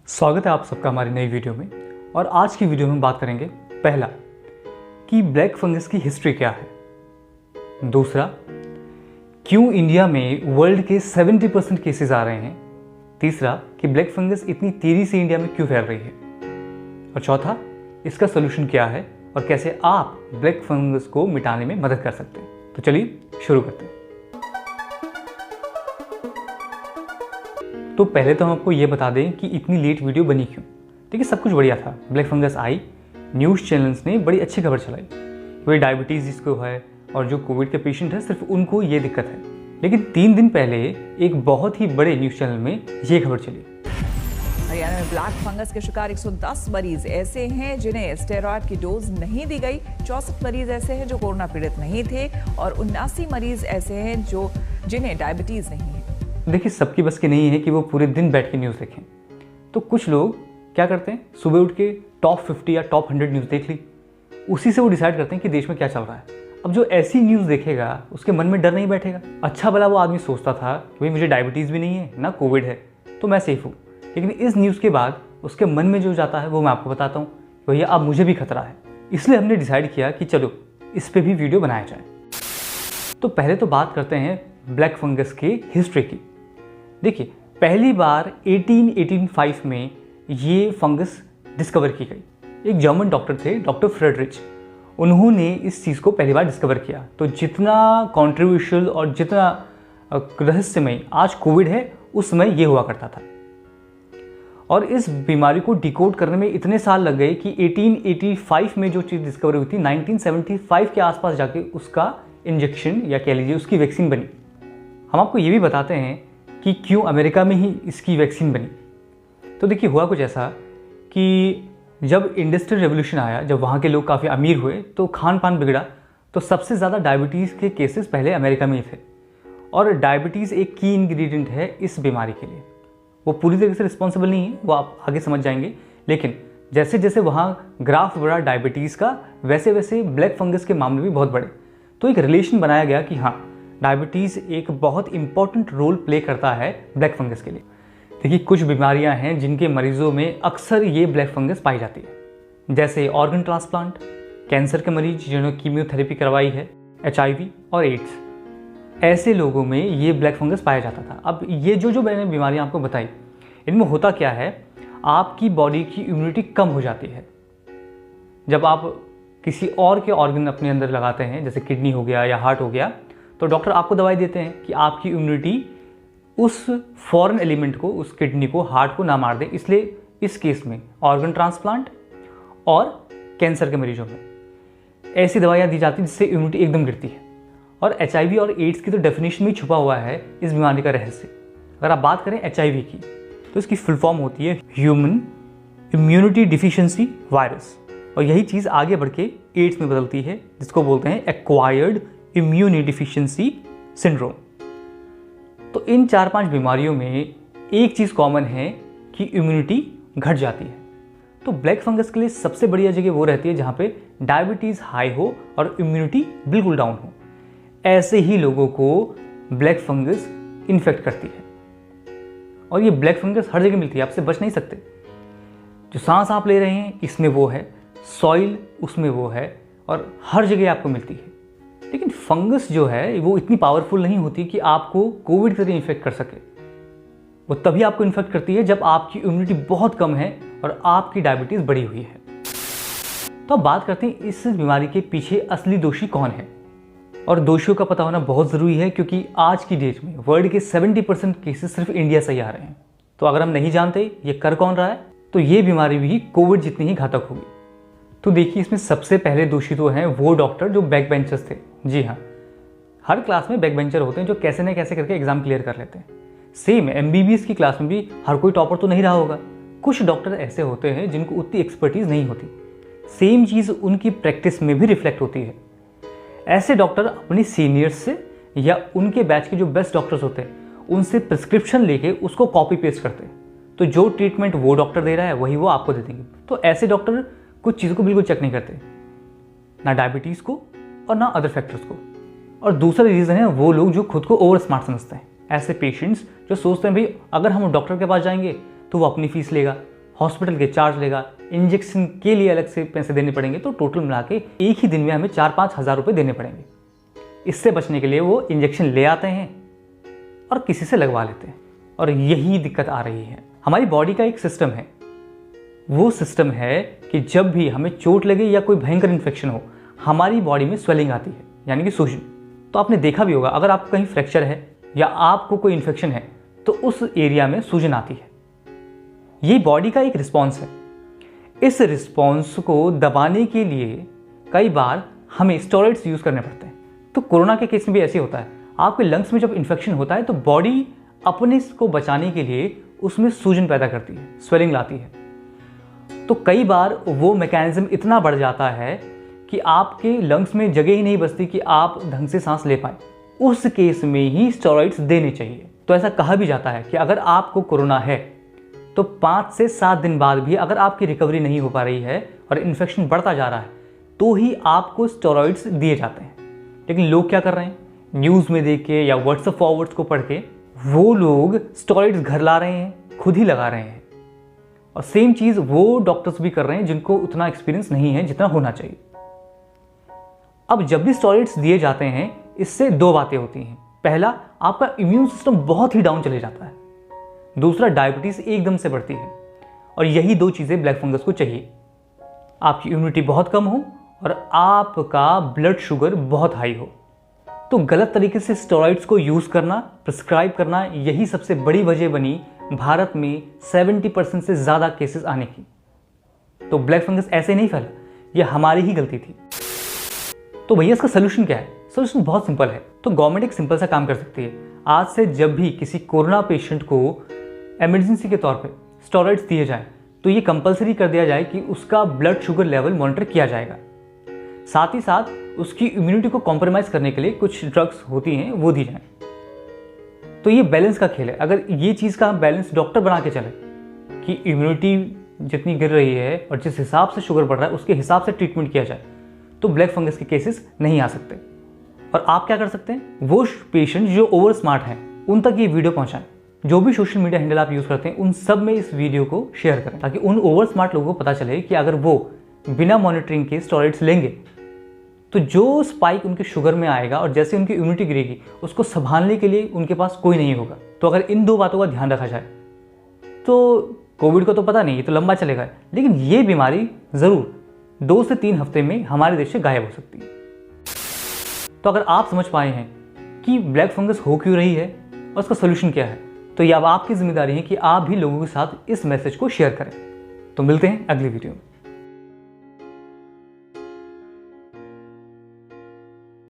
स्वागत है आप सबका हमारी नई वीडियो में। और आज की वीडियो में बात करेंगे पहला कि ब्लैक फंगस की हिस्ट्री क्या है, दूसरा क्यों इंडिया में वर्ल्ड के 70% केसेस आ रहे हैं, तीसरा कि ब्लैक फंगस इतनी तेजी से इंडिया में क्यों फैल रही है, और चौथा इसका सोल्यूशन क्या है और कैसे आप ब्लैक फंगस को मिटाने में मदद कर सकते हैं। तो चलिए शुरू करते हैं। तो पहले तो हम आपको ये बता दें कि इतनी लेट वीडियो बनी क्यों। देखिए, सब कुछ बढ़िया था, ब्लैक फंगस आई, न्यूज़ चैनल्स ने बड़ी अच्छी खबर चलाई, वही डायबिटीज़ जिसको है और जो कोविड के पेशेंट है सिर्फ उनको ये दिक्कत है। लेकिन 3 दिन पहले एक बहुत ही बड़े न्यूज़ चैनल में ये खबर चली। हरियाणा में ब्लैक फंगस के शिकार 110 मरीज ऐसे हैं जिन्हें स्टेरॉयड की डोज नहीं दी गई, 64 मरीज ऐसे हैं जो कोरोना पीड़ित नहीं थे और 79 मरीज ऐसे हैं जिन्हें डायबिटीज़ नहीं है। देखिए, सबकी बस की नहीं है कि वो पूरे दिन बैठ के न्यूज़ देखें। तो कुछ लोग क्या करते हैं, सुबह उठ के टॉप 50 या टॉप 100 न्यूज़ देख ली, उसी से वो डिसाइड करते हैं कि देश में क्या चल रहा है। अब जो ऐसी न्यूज़ देखेगा उसके मन में डर नहीं बैठेगा। अच्छा भला वो आदमी सोचता था कि भाई मुझे डायबिटीज़ भी नहीं है ना कोविड है तो मैं सेफ हूँ, लेकिन इस न्यूज़ के बाद उसके मन में जो जाता है वो मैं आपको बताता हूँ, भैया अब मुझे भी खतरा है। इसलिए हमने डिसाइड किया कि चलो इस पर भी वीडियो बनाया जाए। तो पहले तो बात करते हैं ब्लैक फंगस की हिस्ट्री की। देखिए, पहली बार 1885 में ये फंगस डिस्कवर की गई। एक जर्मन डॉक्टर थे, डॉक्टर फ्रेडरिच, उन्होंने इस चीज़ को पहली बार डिस्कवर किया। तो जितना कॉन्ट्रोवर्शियल और जितना रहस्यमय आज कोविड है, उस समय ये हुआ करता था। और इस बीमारी को डिकोड करने में इतने साल लग गए कि 1885 में जो चीज़ डिस्कवर हुई थी, 1975 के आसपास जाके उसका इंजेक्शन या कह लीजिए उसकी वैक्सीन बनी। हम आपको ये भी बताते हैं कि क्यों अमेरिका में ही इसकी वैक्सीन बनी। तो देखिए, हुआ कुछ ऐसा कि जब इंडस्ट्रियल रेवोल्यूशन आया, जब वहाँ के लोग काफ़ी अमीर हुए तो खान पान बिगड़ा, तो सबसे ज़्यादा डायबिटीज़ के केसेस पहले अमेरिका में ही थे। और डायबिटीज़ एक की इंग्रेडिएंट है इस बीमारी के लिए। वो पूरी तरीके से रिस्पॉन्सिबल नहीं है, वो आप आगे समझ जाएंगे, लेकिन जैसे जैसे वहाँ ग्राफ बढ़ा डायबिटीज़ का, वैसे वैसे ब्लैक फंगस के मामले भी बहुत बड़े। तो एक रिलेशन बनाया गया कि हाँ, डायबिटीज़ एक बहुत इंपॉर्टेंट रोल प्ले करता है ब्लैक फंगस के लिए। देखिए, कुछ बीमारियां हैं जिनके मरीजों में अक्सर ये ब्लैक फंगस पाई जाती है, जैसे ऑर्गन ट्रांसप्लांट, कैंसर के मरीज जिन्होंने कीमोथेरेपी करवाई है, HIV और एड्स। ऐसे लोगों में ये ब्लैक फंगस पाया जाता था। अब ये जो मैंने बीमारियां आपको बताई, इनमें होता क्या है, आपकी बॉडी की इम्यूनिटी कम हो जाती है। जब आप किसी और के ऑर्गन अपने अंदर लगाते हैं, जैसे किडनी हो गया या हार्ट हो गया, तो डॉक्टर आपको दवाई देते हैं कि आपकी इम्यूनिटी उस फॉरेन एलिमेंट को, उस किडनी को, हार्ट को ना मार दे। इसलिए इस केस में ऑर्गन ट्रांसप्लांट और कैंसर के मरीजों में ऐसी दवाइयाँ दी जाती हैं जिससे इम्यूनिटी एकदम गिरती है। और HIV और एड्स की तो डेफिनेशन में छुपा हुआ है इस बीमारी का रहस्य। अगर आप बात करें HIV की, तो इसकी फुल फॉर्म होती है ह्यूमन इम्यूनिटी डिफिशिएंसी वायरस, और यही चीज़ आगे बढ़ के एड्स में बदलती है, जिसको बोलते हैं एक्वायर्ड इम्यूनी डिफिशिएंसी सिंड्रोम। तो इन 4-5 बीमारियों में एक चीज़ कॉमन है कि इम्यूनिटी घट जाती है। तो ब्लैक फंगस के लिए सबसे बढ़िया जगह वो रहती है जहाँ पे डायबिटीज़ हाई हो और इम्यूनिटी बिल्कुल डाउन हो। ऐसे ही लोगों को ब्लैक फंगस इन्फेक्ट करती है, और ये ब्लैक फंगस हर जगह मिलती है, आपसे बच नहीं सकते। जो सांस आप ले रहे हैं इसमें वो है, सॉइल उसमें वो है, और हर जगह आपको मिलती है। लेकिन फंगस जो है वो इतनी पावरफुल नहीं होती कि आपको कोविड की तरह इन्फेक्ट कर सके। वो तभी आपको इन्फेक्ट करती है जब आपकी इम्यूनिटी बहुत कम है और आपकी डायबिटीज़ बढ़ी हुई है। तो अब बात करते हैं इस बीमारी के पीछे असली दोषी कौन है, और दोषियों का पता होना बहुत ज़रूरी है, क्योंकि आज की डेट में वर्ल्ड के 70% केसेस सिर्फ इंडिया से ही आ रहे हैं। तो अगर हम नहीं जानते ये कर कौन रहा है, तो ये बीमारी भी कोविड जितनी ही घातक होगी। तो देखिए, इसमें सबसे पहले दोषी तो हैं वो डॉक्टर जो बैक बेंचर्स थे। जी हाँ, हर क्लास में बैक बेंचर होते हैं जो कैसे न कैसे करके एग्जाम क्लियर कर लेते हैं। सेम MBBS की क्लास में भी हर कोई टॉपर तो नहीं रहा होगा। कुछ डॉक्टर ऐसे होते हैं जिनको उतनी एक्सपर्टीज़ नहीं होती। सेम चीज़ उनकी प्रैक्टिस में भी रिफ्लेक्ट होती है। ऐसे डॉक्टर अपनी सीनियर्स से या उनके बैच के जो बेस्ट डॉक्टर्स होते हैं उनसे प्रिस्क्रिप्शन लेके उसको कॉपी पेस्ट करते हैं। तो जो ट्रीटमेंट वो डॉक्टर दे रहा है वही वो आपको दे देंगे। तो ऐसे डॉक्टर कुछ चीज़ों को बिल्कुल चेक नहीं करते, ना डायबिटीज़ को और ना अदर फैक्टर्स को। और दूसरा रीज़न है वो लोग जो खुद को ओवर स्मार्ट समझते हैं। ऐसे पेशेंट्स जो सोचते हैं भाई अगर हम डॉक्टर के पास जाएंगे तो वो अपनी फीस लेगा, हॉस्पिटल के चार्ज लेगा, इंजेक्शन के लिए अलग से पैसे देने पड़ेंगे, तो टोटल मिला के एक ही दिन में हमें 4-5 हज़ार रुपये देने पड़ेंगे। इससे बचने के लिए वो इंजेक्शन ले आते हैं और किसी से लगवा लेते हैं, और यही दिक्कत आ रही है। हमारी बॉडी का एक सिस्टम है, वो सिस्टम है कि जब भी हमें चोट लगे या कोई भयंकर इन्फेक्शन हो, हमारी बॉडी में स्वेलिंग आती है, यानी कि सूजन। तो आपने देखा भी होगा, अगर आपको कहीं फ्रैक्चर है या आपको कोई इन्फेक्शन है तो उस एरिया में सूजन आती है। ये बॉडी का एक रिस्पॉन्स है। इस रिस्पॉन्स को दबाने के लिए कई बार हमें स्टेरॉइड्स यूज़ करने पड़ते हैं। तो कोरोना के केस में भी ऐसे होता है। आपके लंग्स में जब इन्फेक्शन होता है तो बॉडी अपने को बचाने के लिए उसमें सूजन पैदा करती है, स्वेलिंग लाती है। तो कई बार वो मैकेनिज्म इतना बढ़ जाता है कि आपके लंग्स में जगह ही नहीं बचती कि आप ढंग से सांस ले पाए। उस केस में ही स्टेरॉइड्स देने चाहिए। तो ऐसा कहा भी जाता है कि अगर आपको कोरोना है तो 5 से 7 दिन बाद भी अगर आपकी रिकवरी नहीं हो पा रही है और इन्फेक्शन बढ़ता जा रहा है तो ही आपको स्टेरॉइड्स दिए जाते हैं। लेकिन लोग क्या कर रहे हैं, न्यूज़ में देख के या व्हाट्सएप फॉरवर्ड्स को पढ़ के वो लोग स्टेरॉइड्स घर ला रहे हैं, खुद ही लगा रहे हैं। और सेम चीज़ वो डॉक्टर्स भी कर रहे हैं जिनको उतना एक्सपीरियंस नहीं है जितना होना चाहिए। अब जब भी स्टेरॉइड्स दिए जाते हैं, इससे 2 बातें होती हैं। पहला, आपका इम्यून सिस्टम बहुत ही डाउन चले जाता है। दूसरा, डायबिटीज़ एकदम से बढ़ती है। और यही 2 चीज़ें ब्लैक फंगस को चाहिए। आपकी इम्यूनिटी बहुत कम हो और आपका ब्लड शुगर बहुत हाई हो। तो गलत तरीके से स्टेरॉइड्स को यूज़ करना, प्रिस्क्राइब करना, यही सबसे बड़ी वजह बनी भारत में 70% से ज़्यादा केसेस आने की। तो ब्लैक फंगस ऐसे नहीं फैला, ये हमारी ही गलती थी। तो भैया इसका सोल्यूशन क्या है? सोल्यूशन बहुत सिंपल है। तो गवर्नमेंट एक सिंपल सा काम कर सकती है। आज से जब भी किसी कोरोना पेशेंट को इमरजेंसी के तौर पे स्टेरॉइड्स दिए जाए तो ये कंपलसरी कर दिया जाए कि उसका ब्लड शुगर लेवल मॉनिटर किया जाएगा। साथ ही साथ उसकी इम्यूनिटी को कॉम्प्रोमाइज़ करने के लिए कुछ ड्रग्स होती हैं वो दी जाएं। तो ये बैलेंस का खेल है। अगर ये चीज़ का बैलेंस डॉक्टर बना के चले कि इम्यूनिटी जितनी गिर रही है और जिस हिसाब से शुगर बढ़ रहा है उसके हिसाब से ट्रीटमेंट किया जाए तो ब्लैक फंगस के केसेस नहीं आ सकते। और आप क्या कर सकते हैं, वो पेशेंट जो ओवर स्मार्ट हैं उन तक ये वीडियो पहुंचाएं। जो भी सोशल मीडिया हैंडल आप यूज़ करते हैं उन सब में इस वीडियो को शेयर करें, ताकि उन ओवर स्मार्ट लोगों को पता चले कि अगर वो बिना मॉनिटरिंग के स्टेरॉइड्स लेंगे तो जो स्पाइक उनके शुगर में आएगा और जैसे उनकी इम्यूनिटी गिरेगी उसको संभालने के लिए उनके पास कोई नहीं होगा। तो अगर इन 2 बातों का ध्यान रखा जाए तो कोविड को तो पता नहीं, ये तो लंबा चलेगा, लेकिन ये बीमारी ज़रूर 2 से 3 हफ्ते में हमारे देश से गायब हो सकती है। तो अगर आप समझ पाए हैं कि ब्लैक फंगस हो क्यों रही है और उसका सोल्यूशन क्या है, तो ये अब आपकी जिम्मेदारी है कि आप भी लोगों के साथ इस मैसेज को शेयर करें। तो मिलते हैं अगली वीडियो में।